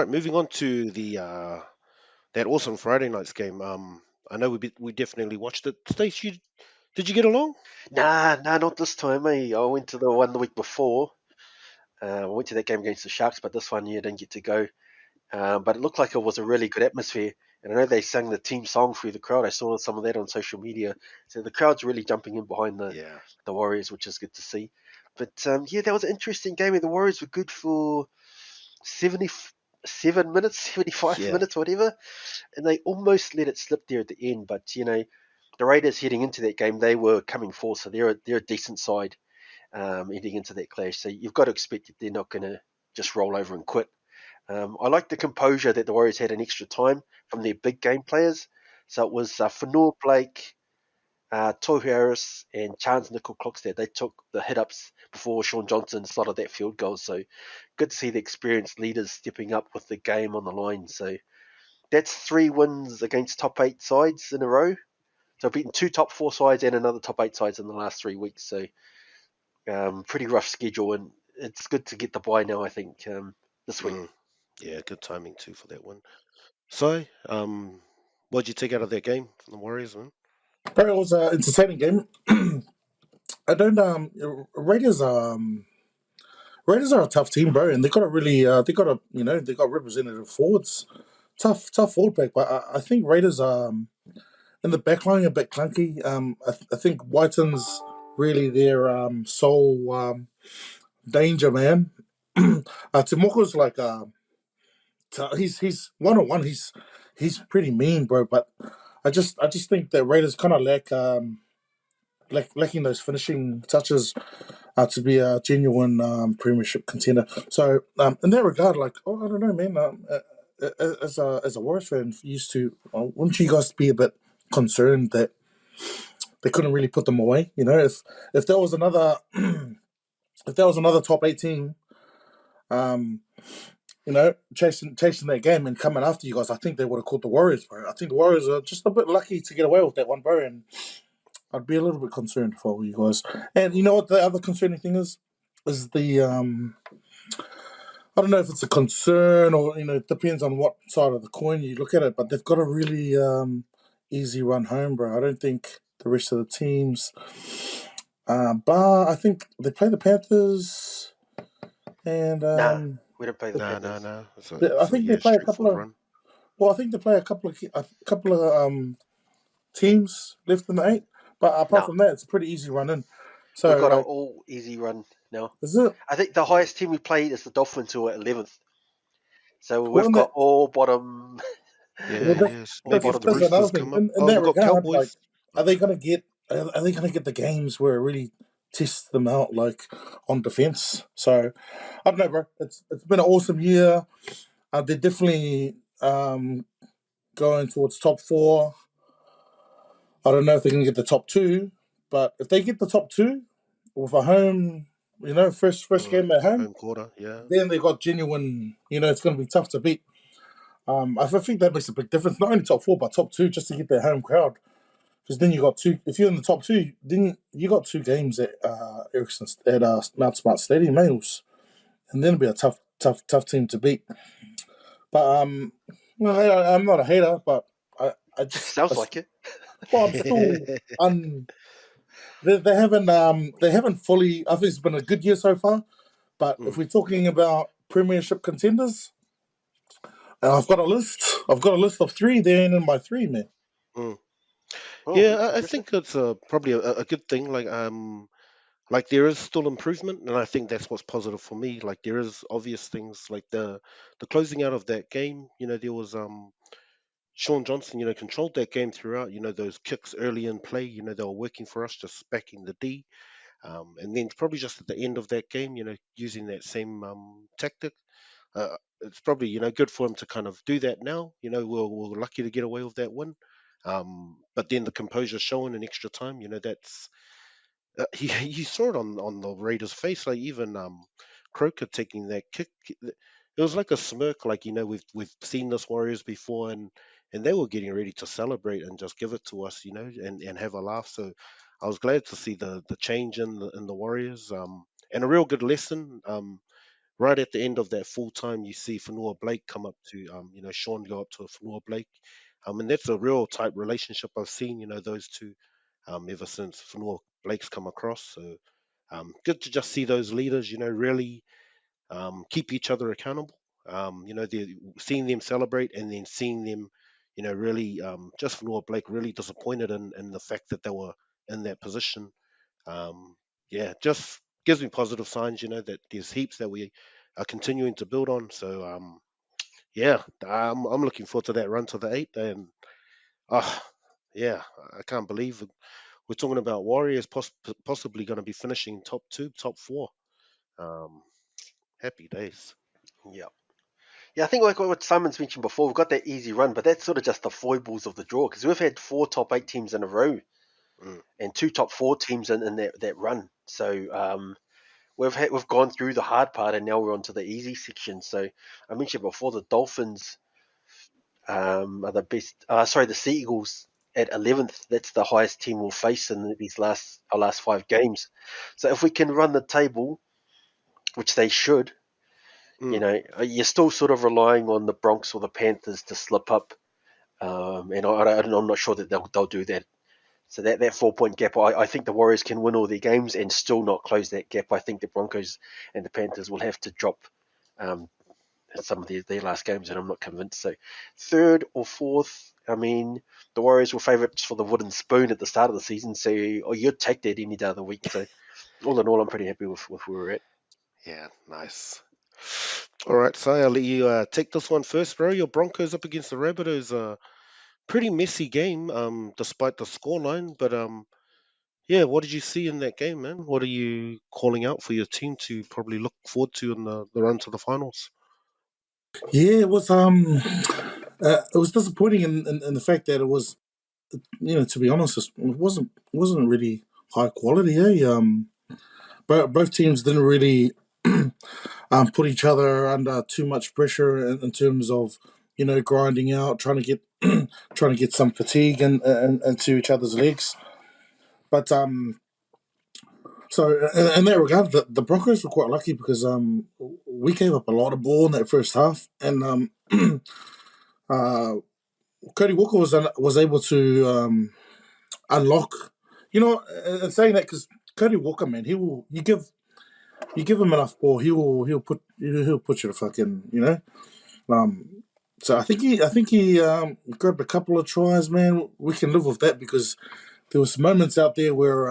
right, moving on to the that awesome Friday night's game. I know we definitely watched it. Stace, did you get along? Nah, not this time, eh? I went to the one the week before. I went to that game against the Sharks, but this one, yeah, didn't get to go. But it looked like it was a really good atmosphere. And I know they sang the team song through the crowd. I saw some of that on social media. So the crowd's really jumping in behind Yeah, the Warriors, which is good to see. But yeah, that was an interesting game. And the Warriors were good for 77 minutes, 75 yeah, minutes, whatever. And they almost let it slip there at the end. But, the Raiders heading into that game, they were coming forth. So they're a decent side heading into that clash. So you've got to expect that they're not going to just roll over and quit. I like the composure that the Warriors had in extra time from their big game players. So it was Fanor Blake, Tohu Harris, and Chance Nickel-Klokstad. They took the hit-ups before Sean Johnson slotted that field goal. So good to see the experienced leaders stepping up with the game on the line. So that's 3 wins against top 8 sides in a row. So beaten 2 top 4 sides and another top 8 sides in the last 3 weeks. So pretty rough schedule, and it's good to get the bye now, I think, this week. mm, yeah. Good timing too for that one. So, what'd you take out of that game from the Warriors, man? But it was an entertaining game. I don't Raiders are a tough team, bro, and they got a really they got representative forwards. Tough forward back, but I think Raiders in the back line a bit clunky. I think Whiten's really their sole danger man. Timoko's like he's 1-on-1. He's pretty mean, bro. But I just think that Raiders kind of lacking those finishing touches to be a genuine premiership contender. So in that regard, like, I don't know, man. As a Warriors fan, used to, wouldn't you guys be a bit concerned that they couldn't really put them away? If there was another if there was another top 8 team, um, chasing that game and coming after you guys, I think they would have caught the Warriors, bro. I think the Warriors are just a bit lucky to get away with that one, bro. And I'd be a little bit concerned for you guys. And you know what the other concerning thing is the I don't know if it's a concern or it depends on what side of the coin you look at it, but they've got a really easy run home, bro. I don't think the rest of the teams, bar I think they play the Panthers and Nah, we don't play the No, no, Panthers. no. I It's a think they yeah, play a couple straightforward of. run. Well, I think they play a couple of teams left in the 8, but apart No, from that, it's a pretty easy run in. we've So got an like, all easy run now. is it? I think the Mm. highest team we played is the Dolphins, who are 11th. So Well, we've in got that, all bottom, Yeah, well, yes. all Maybe if bottom the that's another Roosters teams. thing. come up. In Oh, that we got regard, like, Cowboys. are they gonna get? Are they gonna get the games where it really tests them out, like on defense? So I don't know, bro. It's been an awesome year. They're definitely going towards top 4. I don't know if they're gonna get the top 2, but if they get the top 2 with a home, first game at home, Home quarter. Yeah. then they got genuine. It's going to be tough to beat. I think that makes a big difference. Not only top 4, but top 2, just to get their home crowd. Because then you got 2. If you're in the top 2, then you got 2 games at Ericsson at Mount Smart Stadium, males, and then it'll be a tough team to beat. But well, I'm not a hater, but I just Sounds like it. well, I'm still un. They haven't fully. I think it's been a good year so far. But if Mm. we're talking about Premiership contenders, I've got a list. I've got a list of 3. They're in my 3, man. Mm. Oh, Yeah, that's I impressive. think it's probably a good thing. Like there is still improvement, and I think that's what's positive for me. Like there is obvious things like the closing out of that game. There was Sean Johnson. Controlled that game throughout. Those kicks early in play. They were working for us, just backing the D. And then probably just at the end of that game, using that same tactic. It's probably good for him to kind of do that now. We're lucky to get away with that win. But then the composure showing in extra time. That's you saw it on the Raiders' face. Like even Croker taking that kick, it was like a smirk. Like we've seen this Warriors before, and they were getting ready to celebrate and just give it to us. And have a laugh. So I was glad to see the change in the Warriors. And a real good lesson. right at the end of that full time, you see Fanua Blake come up to, Sean go up to Fanua Blake. And that's a real tight relationship I've seen, those two, ever since Fanua Blake's come across. So good to just see those leaders, really keep each other accountable. Seeing them celebrate and then seeing them, really just Fanua Blake really disappointed in the fact that they were in that position. Um, yeah, just gives me positive signs, that there's heaps that we are continuing to build on. So yeah, I'm looking forward to that run to the eighth, and uh, yeah, I can't believe it. We're talking about Warriors possibly going to be finishing top two, top four. Um, happy days. Yeah. Yeah, I think like what Simon's mentioned before, we've got that easy run, but that's sort of just the foibles of the draw because we've had 4 top 8 teams in a row Mm, and 2 top 4 teams in that run. So we've gone through the hard part and now we're on to the easy section. So I mentioned before the Dolphins are the best. The Sea Eagles at 11th. That's the highest team we'll face in these last 5 games. So if we can run the table, which they should, mm. you're still sort of relying on the Bronx or the Panthers to slip up. I'm not sure that they'll do that. So that 4 point gap, I think the Warriors can win all their games and still not close that gap. I think the Broncos and the Panthers will have to drop um, some of their last games, and I'm not convinced. So third or fourth, I mean, the Warriors were favourites for the wooden spoon at the start of the season, so you'd take that any day of the week. So all in all, I'm pretty happy with where we're at. Yeah, nice. All right, so I'll let you take this one first, bro. Your Broncos up against the Rabbitohs. Pretty messy game, despite the scoreline. But yeah, what did you see in that game, man? What are you calling out for your team to probably look forward to in the run to the finals? Yeah, it was disappointing in the fact that it was, to be honest, it wasn't really high quality. But both teams didn't really put each other under too much pressure in terms of grinding out, trying to get trying to get some fatigue and into each other's legs. But so in that regard, the Broncos were quite lucky because we gave up a lot of ball in that first half, and uh, Cody Walker was able to unlock. And saying that because Cody Walker, man, he will you give him enough ball, he'll put you to fucking Um, so I think he grabbed a couple of tries, man. We can live with that because there was moments out there where